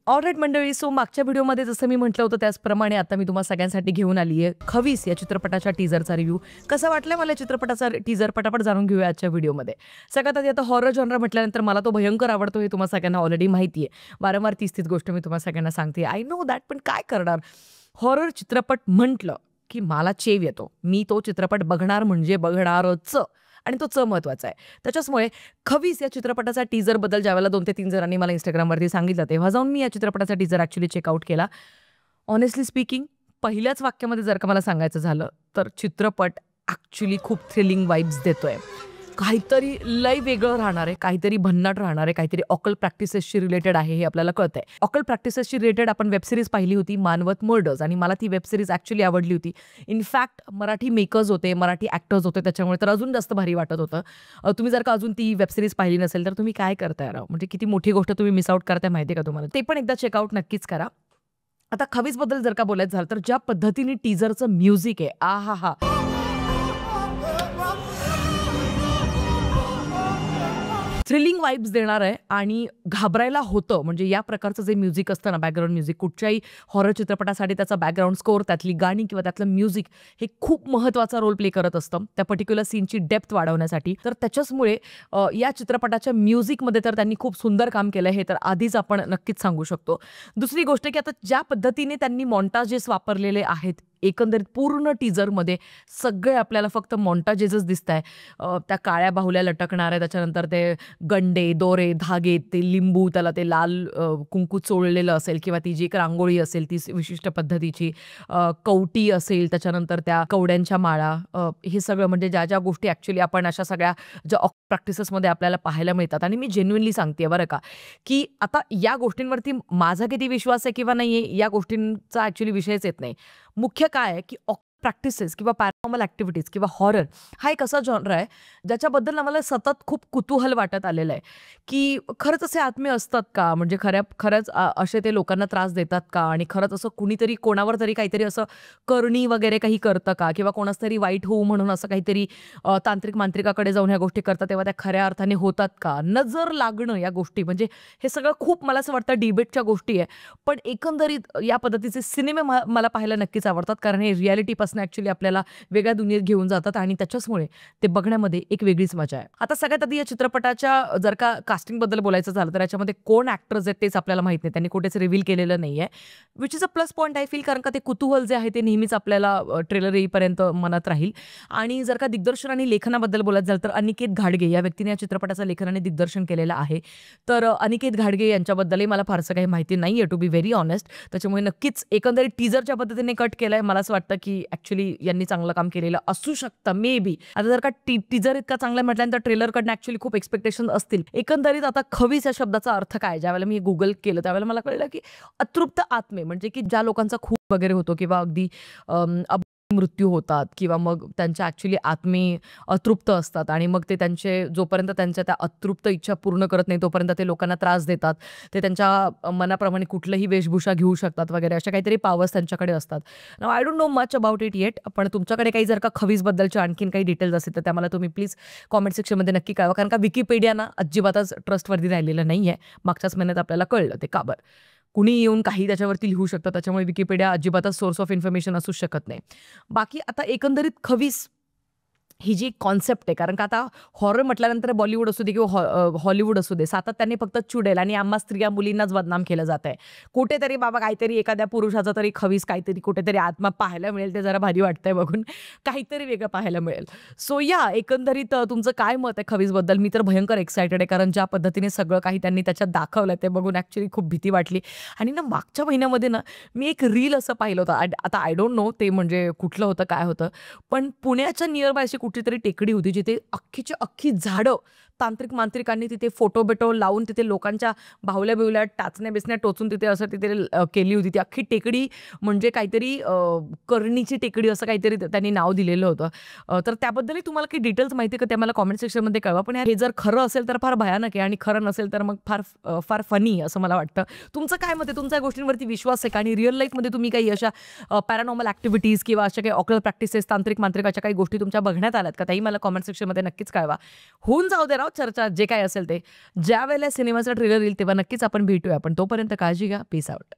All right मंडळी, so मागच्या व्हिडिओमध्ये जसं मी म्हटलं होतं त्याचप्रमाणे आता मी तुम्हा सगळ्यांसाठी घेऊन आली आहे खवीस या चित्रपटाच्या टीझरचा रिव्ह्यू. कसा वाटला मला चित्रपटाचा टीझर पटापट जाणून घेऊया आजच्या व्हिडिओमध्ये. सगळ्यात आधी आता हॉरर जॉनर म्हटल्यानंतर मला तो भयंकर आवडतो हे तुम्हा सगळ्यांना ऑलरेडी माहिती आहे. वारंवार तीच गोष्ट मी तुम्हा सगळ्यांना सांगते. आय नो दॅट, पण काय करणार, हॉरर चित्रपट म्हटलं की मला चेव येतो. मी तो चित्रपट बघणार म्हणजे बघणारच, आणि तो महत्वाचा आहे. त्याच्याचमुळे खवीस या चित्रपटाचा टीझरबद्दल ज्यावेळेला 2 ते 3 जणांनी मला Instagramवरती सांगितलं, तेव्हा जाऊन मी या चित्रपटाचा टीझर ॲक्च्युअली चेकआउट केला. ऑनेस्टली स्पीकिंग, पहिल्याच वाक्यामध्ये जर का मला सांगायचं झालं तर चित्रपट ॲक्च्युअली खूप थ्रिलिंग वाइब्स देतोय. काहीतरी लय वेगळं राहणार आहे, काहीतरी भन्नाट राहणार आहे, काहीतरी ऑकल्ट प्रॅक्टिसेसशी रिलेटेड आहे हे आपल्याला कळतंय. ऑकल्ट प्रॅक्टिसेसशी रिलेटेड आपण वेबसिरीज पाहिली होती मानवत मर्डर्स, आणि मला ती वेबसिरीज ॲक्च्युअली आवडली होती. इनफॅक्ट मराठी मेकर्स होते, मराठी ॲक्टर्स होते, त्याच्यामुळे तर अजून जास्त भारी वाटत होतं. तुम्ही जर का अजून ती वेबसिरीज पाहिली नसेल तर तुम्ही काय करताय राव, म्हणजे किती मोठी गोष्ट तुम्ही मिस आउट करताय माहिती आहे का तुम्हाला. ते पण एकदा चेकआउट नक्कीच करा. आता खवीसबद्दल जर का बोलायचं झालं तर ज्या पद्धतीने टीझरचं म्युझिक आहे, आहा, थ्रिलिंग वाइब्स देणार आहे आणि घाबरायला होतं. म्हणजे या प्रकारचं जे म्युझिक असतं ना, बॅकग्राऊंड म्युझिक, कुठच्याही हॉरर चित्रपटासाठी त्याचा बॅकग्राऊंड स्कोअर, त्यातली गाणी किंवा त्यातलं म्युझिक हे खूप महत्त्वाचा रोल प्ले करत असतं त्या पर्टिक्युलर सीनची डेप्थ वाढवण्यासाठी. तर त्याच्याचमुळे या चित्रपटाच्या म्युझिकमध्ये तर त्यांनी खूप सुंदर काम केलं हे तर आधीच आपण नक्कीच सांगू शकतो. दुसरी गोष्ट की आता ज्या पद्धतीने त्यांनी मॉन्टाजेस वापरलेले आहेत, एकंदरीत पूर्ण टीझरमध्ये सगळे आपल्याला फक्त मॉन्टाजेसच दिसत आहे. त्या काळ्या बाहुल्या लटकणार आहे, त्याच्यानंतर ते गंडे, दोरे, धागे, ते लिंबू, त्याला ते लाल कुंकू चोळलेलं असेल किंवा ती जी एक रांगोळी असेल ती विशिष्ट पद्धतीची, कवटी असेल, त्याच्यानंतर त्या कवड्यांच्या माळा, हे सगळं म्हणजे ज्या ज्या गोष्टी ॲक्च्युअली आपण अशा सगळ्या ज्या प्रॅक्टिसेसमध्ये आपल्याला पाहायला मिळतात. आणि मी जेन्युइनली सांगते बरं का, की आता या गोष्टींवरती माझा किती विश्वास आहे किंवा नाही आहे या गोष्टींचा ॲक्च्युअली विषयच येत नाही. मुख्य काय आहे की प्रॅक्टिसेस किंवा पॅरानॉर्मल ॲक्टिव्हिटीज किंवा हॉरर हा एक असा जॉनर आहे ज्याच्याबद्दल आम्हाला सतत खूप कुतूहल वाटत आलेलं आहे की खरंच असे आत्मे असतात का, म्हणजे खरंच असे ते लोकांना त्रास देतात का, आणि खरंच असं कुणीतरी कोणावर तरी काहीतरी असं करणी वगैरे काही करतं का, किंवा कोणाच तरी वाईट होऊ म्हणून असं काहीतरी तांत्रिक मांत्रिकाकडे जाऊन ह्या गोष्टी करतात तेव्हा त्या खऱ्या अर्थाने होतात का, नजर लागणं या गोष्टी, म्हणजे हे सगळं खूप मला असं वाटतं डिबेटच्या गोष्टी आहे. पण एकंदरीत या पद्धतीचे सिनेमे मला पाहायला नक्कीच आवडतात, कारण हे रियालिटीपासून ॲक्च्युअली आपल्याला वेगळ्या दुनियेत घेऊन जातात आणि त्याच्याचमुळे ते बघण्यामध्ये एक वेगळीच मजा आहे. आता सगळ्यात आधी या चित्रपटाच्या जर का कास्टिंगबद्दल बोलायचं झालं तर याच्यामध्ये कोण ॲक्टर्स आहेत तेच आपल्याला माहित नाही, त्यांनी कुठेच रिव्हील केलेलं नाही आहे, which is a plus point I feel, कारण का ते कुतूहल जे आहे ते नेहमीच आपल्याला ट्रेलर येईपर्यंत मनात राहील. आणि जर का दिग्दर्शन आणि लेखनाबद्दल बोलायचं झालं तर अनिकेत घाडगे या व्यक्तीने या चित्रपटाचं लेखन आणि दिग्दर्शन केलेलं आहे. तर अनिकेत घाडगे यांच्याबद्दलही मला फारसं काही माहिती नाही आहे, टू बी व्हेरी ऑनेस्ट. त्याच्यामुळे नक्कीच एकंदरीत टीझरच्या पद्धतीने कट केलं आहे, मला असं वाटतं की ॲक्च्युअली यांनी चांगलं काम केलेलं असू शकतं मे बी. आता जर का टीझर इतका चांगला म्हटल्यानंतर ट्रेलरकडनं ॲक्च्युअली खूप एक्सपेक्टेशन असतील. एकंदरीत आता खवीस या शब्दाचा अर्थ काय, ज्यावेळेला मी गुगल केलं त्यावेळेला मला कळलं की अतृप्त आत्मे, म्हणजे की ज्या लोकांचा खूप वगैरे होतो किंवा अगदी मृत्यू होतात किंवा मग त्यांच्या ॲक्च्युअली आत्मे अतृप्त असतात आणि मग ते जोपर्यंत त्यांच्या त्या अतृप्त इच्छा पूर्ण करत नाही तोपर्यंत ते लोकांना त्रास देतात. ते त्यांच्या मनाप्रमाणे कुठलंही वेशभूषा घेऊ शकतात वगैरे, अशा काहीतरी पॉवर्स त्यांच्याकडे असतात. Now I don't know much about it eight, पण तुमच्याकडे काही जर का खवीसबद्दलच्या आणखीन काही डिटेल्स असतील तर त्या मला तुम्ही प्लीज कॉमेंट सेक्शनमध्ये नक्की कळवा, कारण का विकिपीडिया ना अजिबातच ट्रस्टवर्दी राहिलेलं नाही आहे. मागच्याच महिन्यात आपल्याला कळलं ते का बरं. कुणी येऊन काही त्याच्यावरती लिहू शकतं, त्याच्यामुळे विकिपीडिया अजिबातच सोर्स ऑफ इन्फॉर्मेशन असू शकत नाही. बाकी आता एकंदरीत खवीस ही जी कॉन्सेप्ट आहे, कारण का आता हॉरर म्हटल्यानंतर बॉलिवूड असू दे किंवा हॉलिवूड असू दे, सातत्याने फक्त चुडेल आणि आम्हा स्त्रिया मुलींनाच बदनाम केलं जात आहे. कुठेतरी बाबा काहीतरी एखाद्या पुरुषाचा तरी खवीस काहीतरी कुठेतरी आत्मा पाहायला मिळेल, ते जरा भारी वाटतंय बघून, काहीतरी वेगळं पाहायला मिळेल. सो या एकंदरीत तुमचं काय मत आहे खवीसबद्दल? मी तर भयंकर एक्सायटेड आहे, कारण ज्या पद्धतीने सगळं काही त्यांनी त्याच्यात दाखवलं ते बघून ॲक्च्युअली खूप भीती वाटली. आणि ना मागच्या महिन्यामध्ये ना मी एक रील असं पाहिलं होतं, आता आय डोंट नो ते म्हणजे कुठलं होतं काय होतं, पण पुण्याच्या नियर बाय कुठलीतरी टेकडी होती जिथे अख्खीच्या अख्खी झाडं तांत्रिक मांत्रिकांनी तिथे फोटो बिटो लावून तिथे लोकांच्या बाहुल्या बिहुल्या टाचण्या बिचण्या टोचून तिथे असं तिथे केली होती. ती अख्खी टेकडी म्हणजे काहीतरी करणीची टेकडी असं काहीतरी त्यांनी नाव दिलेलं होतं. तर त्याबद्दलही तुम्हाला काही डिटेल्स माहिती का ते मला कॉमेंट सेक्शनमध्ये कळवा. पण हे जर खरं असेल तर फार भयानक आहे आणि खरं नसेल तर मग फार फनी असं मला वाटतं. तुमचं काय मत आहे? तुमच्या गोष्टींवरती विश्वास आहे का? आणि रिअल लाईफमध्ये तुम्ही काही अशा पॅरानॉर्मल ॲक्टिव्हिटीज किंवा अशा काही ऑकल्ट प्रॅक्टिसेस तांत्रिक मांत्रिकाच्या काही गोष्टी तुमच्या बघण्यात आल्यात का? त्याही मला कॉमेंट सेक्शनमध्ये नक्कीच कळवा. होऊन जाऊ दे राव चर्चा जे काही असेल ते. ज्यावेळेला सिनेमाचा ट्रेलर येईल तेव्हा नक्कीच आपण भेटूया. पण तोपर्यंत काळजी घ्या. Peace out.